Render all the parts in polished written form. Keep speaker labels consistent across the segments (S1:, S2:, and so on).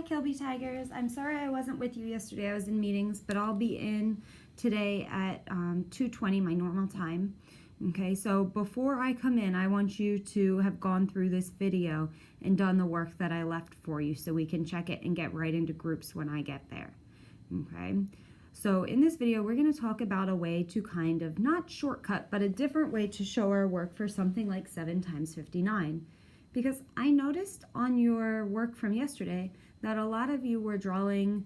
S1: Hi Kilby Tigers. I'm sorry I wasn't with you yesterday. I was in meetings, but I'll be in today at 2:20, my normal time. Okay, so before I come in, I want you to have gone through this video and done the work that I left for you so we can check it and get right into groups when I get there. Okay, so in this video, we're going to talk about a way to kind of not shortcut, but a different way to show our work for something like 7 times 59. Because I noticed on your work from yesterday that a lot of you were drawing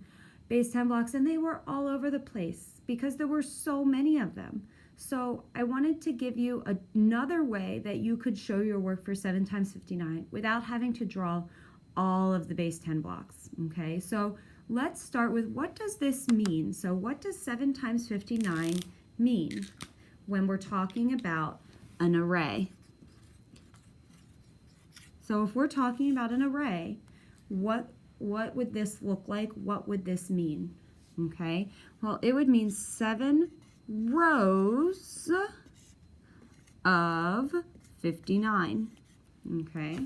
S1: base 10 blocks and they were all over the place because there were so many of them. So I wanted to give you another way that you could show your work for 7 times 59 without having to draw all of the base 10 blocks. Okay, so let's start with, what does this mean? So what does 7 times 59 mean when we're talking about an array? So if we're talking about an array, what would this look like? What would this mean? Okay, well, it would mean 7 rows of 59. Okay,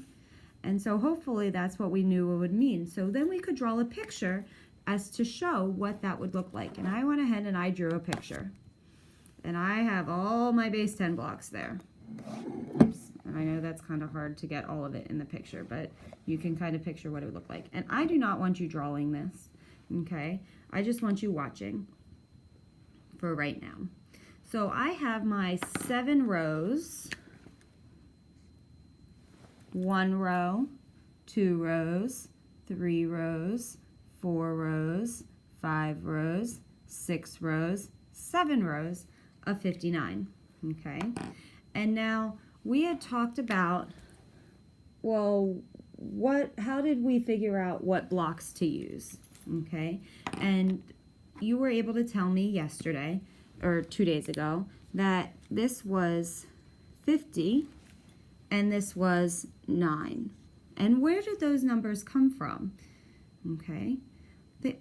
S1: and so hopefully that's what we knew it would mean. So then we could draw a picture as to show what that would look like. And I went ahead and I drew a picture. And I have all my base 10 blocks there. Oops. I know that's kind of hard to get all of it in the picture, but you can kind of picture what it would look like. And I do not want you drawing this, okay? I just want you watching for right now. So I have my 7 rows, 1 row, 2 rows, 3 rows, 4 rows, 5 rows, 6 rows, 7 rows of 59, okay? And now, we had talked about, well, how did we figure out what blocks to use, okay? And you were able to tell me yesterday, or 2 days ago, that this was 50 and this was 9. And where did those numbers come from, okay?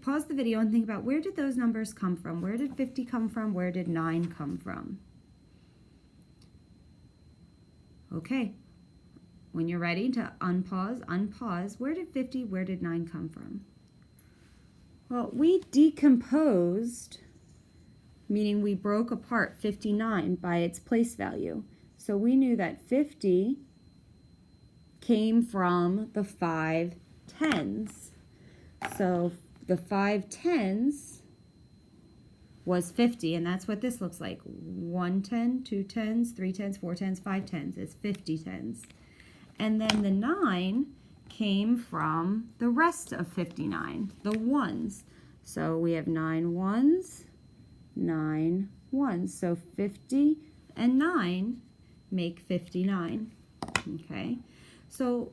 S1: Pause the video and think about, where did those numbers come from? Where did 50 come from? Where did 9 come from? Okay, when you're ready to unpause, where did 50, where did 9 come from? Well, we decomposed, meaning we broke apart 59 by its place value. So we knew that 50 came from the 5 tens. So the 5 tens was 50, and that's what this looks like. 1 10, 2 10s, 3 10s, 4 10s, 5 10s. It's 50 tens. And then the 9 came from the rest of 59, the ones. So we have 9 ones, 9 ones. So 50 and 9 make 59. Okay, so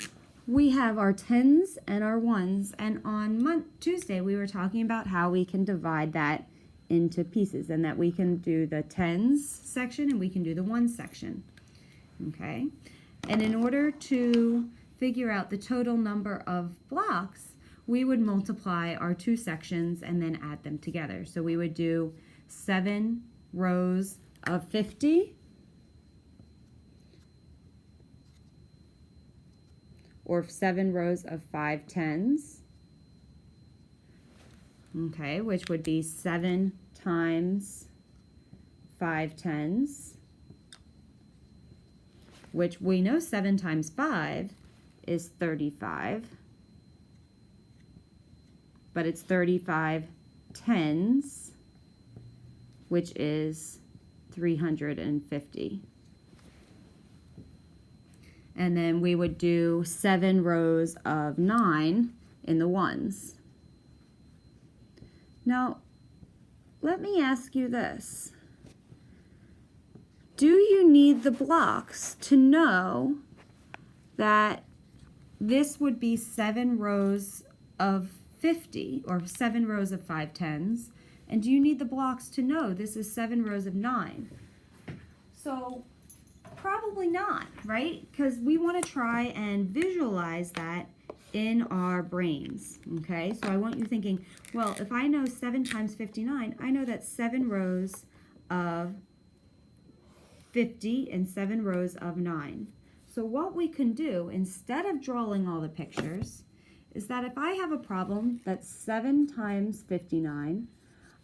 S1: we have our tens and our ones, and on Tuesday we were talking about how we can divide that into pieces, and that we can do the tens section and we can do the ones section. Okay, and in order to figure out the total number of blocks, we would multiply our 2 sections and then add them together. So we would do 7 rows of 50 or 7 rows of 5 tens. Okay, which would be 7 times 5 tens, which we know 7 times 5 is 35, but it's 35 tens, which is 350. And then we would do 7 rows of 9 in the ones. Now, let me ask you this. Do you need the blocks to know that this would be 7 rows of 50 or 7 rows of 5 tens? And do you need the blocks to know this is 7 rows of 9? So, probably not, right? Because we want to try and visualize that in our brains, okay? So I want you thinking, well, if I know 7 times 59, I know that's 7 rows of 50 and 7 rows of 9. So what we can do, instead of drawing all the pictures, is that if I have a problem that's 7 times 59,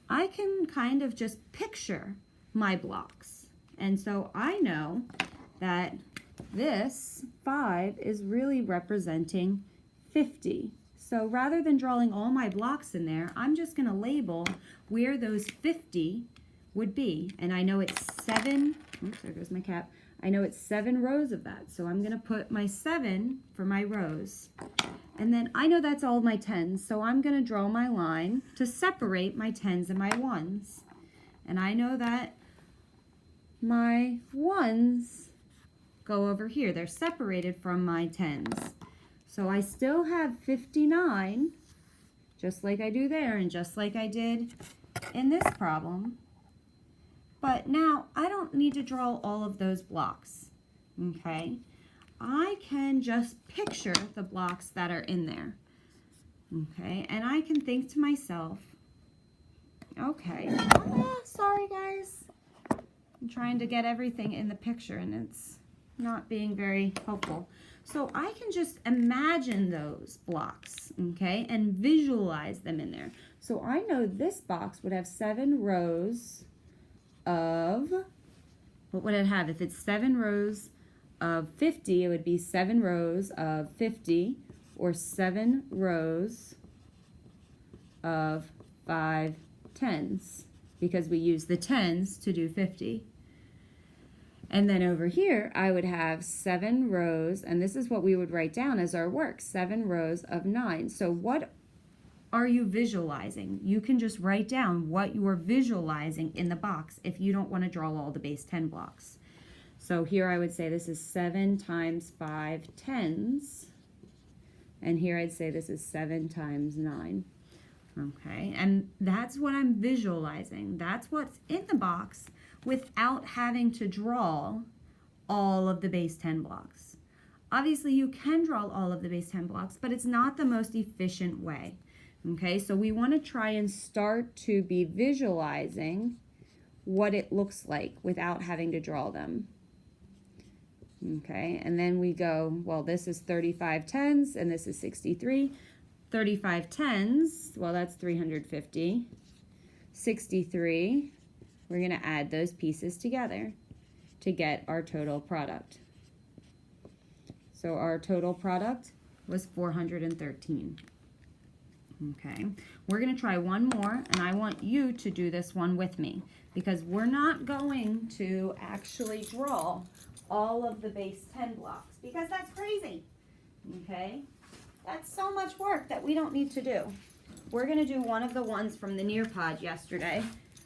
S1: I can kind of just picture my blocks. And so I know that this 5 is really representing 50. So rather than drawing all my blocks in there, I'm just going to label where those 50 would be. And I know it's 7, oops, there goes my cap. I know it's 7 rows of that. So I'm going to put my 7 for my rows. And then I know that's all my 10s. So I'm going to draw my line to separate my 10s and my 1s. And I know that my 1s go over here. They're separated from my 10s. So I still have 59, just like I do there and just like I did in this problem. But now I don't need to draw all of those blocks, okay? I can just picture the blocks that are in there, okay? And I can think to myself, okay, sorry guys. I'm trying to get everything in the picture and it's not being very helpful. So I can just imagine those blocks, okay, and visualize them in there. So I know this box would have 7 rows of, what would it have? If it's 7 rows of 50, it would be 7 rows of 50, or 7 rows of 5 10s, because we use the 10s to do 50. And then over here, I would have 7 rows, and this is what we would write down as our work, 7 rows of 9. So what are you visualizing? You can just write down what you are visualizing in the box if you don't want to draw all the base 10 blocks. So here I would say this is 7 times 5 10s, and here I'd say this is 7 times 9. Okay, and that's what I'm visualizing. That's what's in the box without having to draw all of the base 10 blocks. Obviously, you can draw all of the base 10 blocks, but it's not the most efficient way. Okay, so we want to try and start to be visualizing what it looks like without having to draw them. Okay, and then we go, well, this is 35 10s and this is 63. 35 10s, well, that's 350. 63, we're going to add those pieces together to get our total product. So our total product was 413. Okay, we're going to try one more, and I want you to do this one with me because we're not going to actually draw all of the base 10 blocks because that's crazy. Okay, that's so much work that we don't need to do. We're going to do one of the ones from the Nearpod yesterday,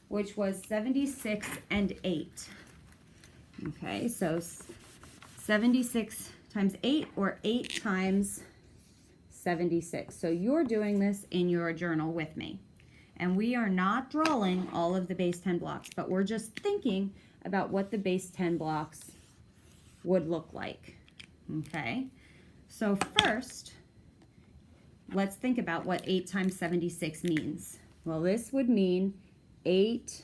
S1: which was 76 and 8. Okay, so 76 times 8 or 8 times 76. So you're doing this in your journal with me. And we are not drawing all of the base 10 blocks, but we're just thinking about what the base 10 blocks would look like. Okay, so first, let's think about what 8 times 76 means. Well, this would mean 8,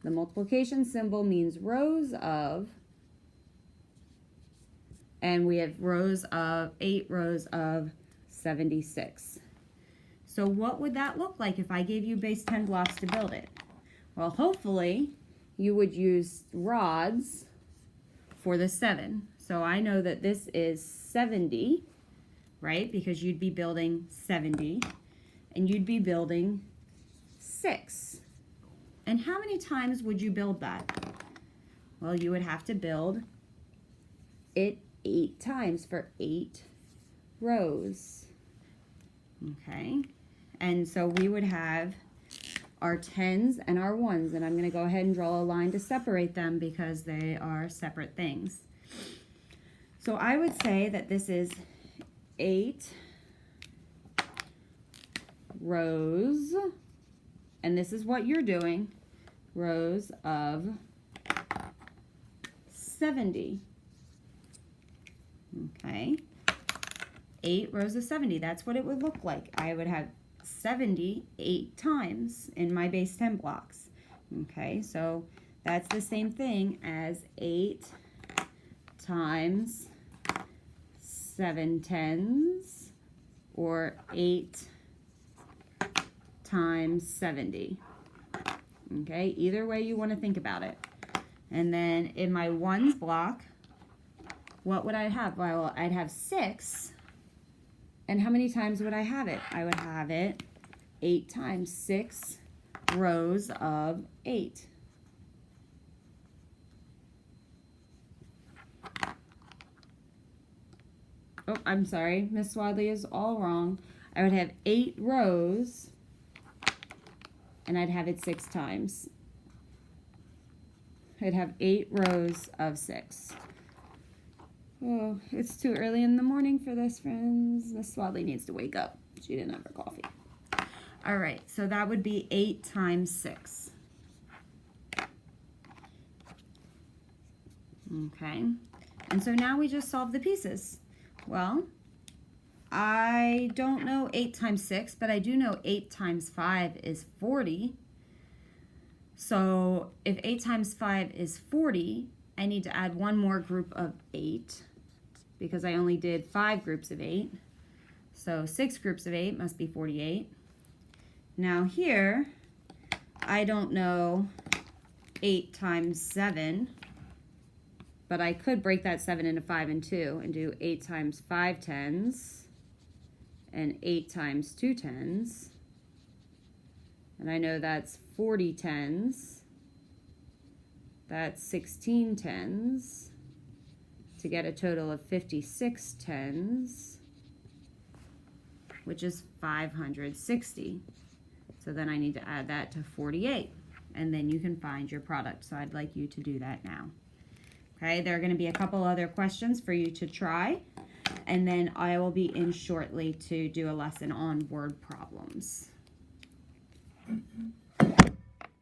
S1: the multiplication symbol means rows of, and we have rows of 8 rows of 76. So what would that look like if I gave you base 10 blocks to build it? Well, hopefully you would use rods for the 7. So I know that this is 70, right? Because you'd be building 70, and you'd be building 6. And how many times would you build that? Well, you would have to build it 8 times for 8 rows. Okay, and so we would have our 10s and our 1s, and I'm going to go ahead and draw a line to separate them because they are separate things. So I would say that this is 8 rows, and this is what you're doing, rows of 70. Okay, 8 rows of 70, that's what it would look like. I would have 70 8 times in my base 10 blocks. Okay, so that's the same thing as 8 times 7 10s, or 8 times 70. Okay, either way you want to think about it. And then in my ones block, what would I have? Well, I'd have 6. And how many times would I have it? I would have it 8 times 6 rows of 8. Oh, I'm sorry. Miss Swadley is all wrong. I would have 8 rows, and I'd have it 6 times. I'd have 8 rows of 6. Oh, it's too early in the morning for this, friends. Miss Swadley needs to wake up. She didn't have her coffee. All right, so that would be 8 times 6. Okay, and so now we just solve the pieces. Well, I don't know 8 times 6, but I do know 8 times 5 is 40. So if 8 times 5 is 40, I need to add one more group of 8 because I only did 5 groups of 8. So 6 groups of 8 must be 48. Now here, I don't know 8 times 7, but I could break that 7 into 5 and 2 and do 8 times 5 tens and 8 times 2 tens. And I know that's 40 tens. That's 16 tens to get a total of 56 tens, which is 560. So then I need to add that to 48, and then you can find your product. So I'd like you to do that now. Okay, there are going to be a couple other questions for you to try, and then I will be in shortly to do a lesson on word problems.